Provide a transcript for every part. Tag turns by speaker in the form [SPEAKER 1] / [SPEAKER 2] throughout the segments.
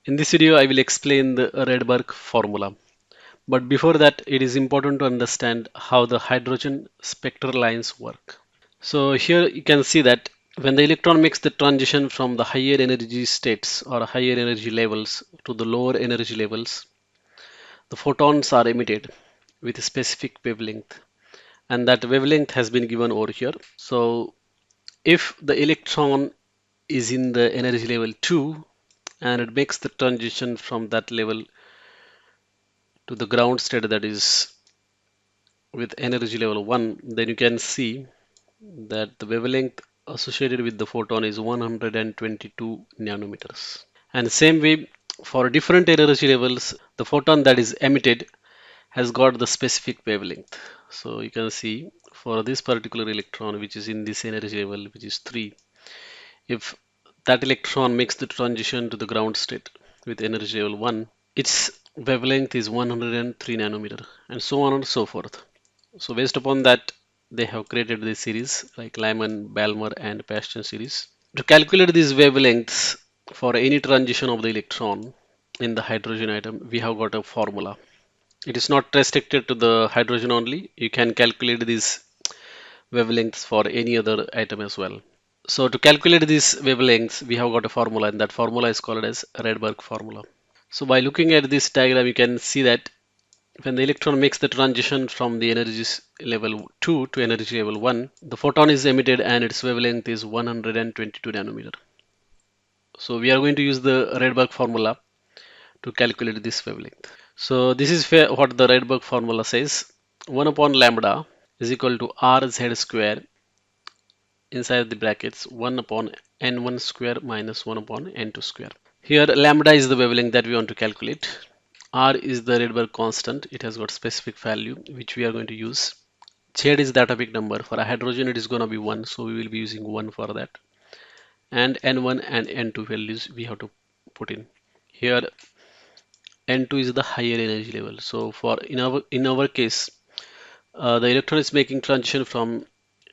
[SPEAKER 1] In this video, I will explain the Rydberg formula. But before that, it is important to understand how the hydrogen spectral lines work. So here you can see that when the electron makes the transition from the higher energy states or higher energy levels to the lower energy levels, the photons are emitted with a specific wavelength, and that wavelength has been given over here. So if the electron is in the energy level 2 and it makes the transition from that level to the ground state, that is with energy level 1, then you can see that the wavelength associated with the photon is 122 nanometers. And same way, for different energy levels, the photon that is emitted has got the specific wavelength. So you can see for this particular electron, which is in this energy level, which is 3, if that electron makes the transition to the ground state with energy level 1, its wavelength is 103 nanometer, and so on and so forth. So based upon that, they have created this series like Lyman, Balmer, and Paston series. To calculate these wavelengths for any transition of the electron in the hydrogen atom, we have got a formula. It is not restricted to the hydrogen only. You can calculate these wavelengths for any other atom as well. So to calculate these wavelengths, we have got a formula, and that formula is called as Rydberg formula. So by looking at this diagram, you can see that when the electron makes the transition from the energy level 2 to energy level 1, the photon is emitted and its wavelength is 122 nanometer. So we are going to use the Rydberg formula to calculate this wavelength. So this is what the Rydberg formula says. 1 upon lambda is equal to rz square inside the brackets 1 upon n1 square minus 1 upon n2 square. Here lambda is the wavelength that we want to calculate. R is the Rydberg constant. It has got specific value which we are going to use. Z is the atomic number. For a hydrogen it is going to be 1, so we will be using 1 for that. And N1 and N2 values we have to put in. Here N2 is the higher energy level. So for in our case, the electron is making transition from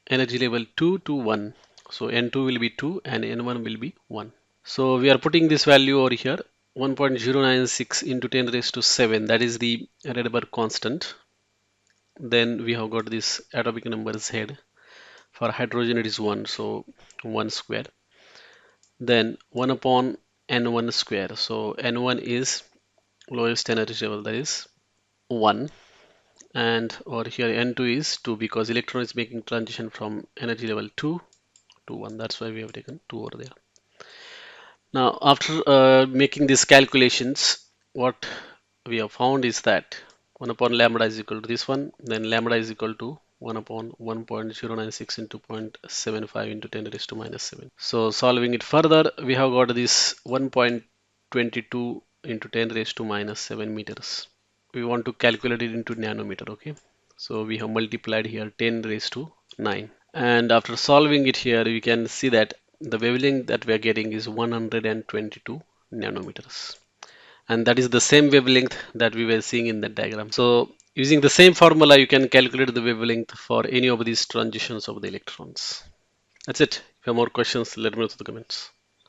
[SPEAKER 1] energy level 2 to 1. So N2 will be 2 and N1 will be 1. So we are putting this value over here, 1.096 into 10 raised to 7. That is the Rydberg constant. Then we have got this atomic number Z. For hydrogen it is 1, so 1 square. Then 1 upon N1 square. So N1 is lowest energy level, that is 1. And over here N2 is 2 because electron is making transition from energy level 2 to 1. That's why we have taken 2 over there. Now after making these calculations, what we have found is that 1 upon lambda is equal to this one, then lambda is equal to 1 upon 1.096 into 0.75 into 10 raised to minus 7. So solving it further, we have got this 1.22 into 10 raised to minus 7 meters. We want to calculate it into nanometer, okay? So we have multiplied here 10 raised to 9. And after solving it here, we can see that the wavelength that we are getting is 122 nanometers. And that is the same wavelength that we were seeing in that diagram. So using the same formula, you can calculate the wavelength for any of these transitions of the electrons. That's it. If you have more questions, let me know in the comments.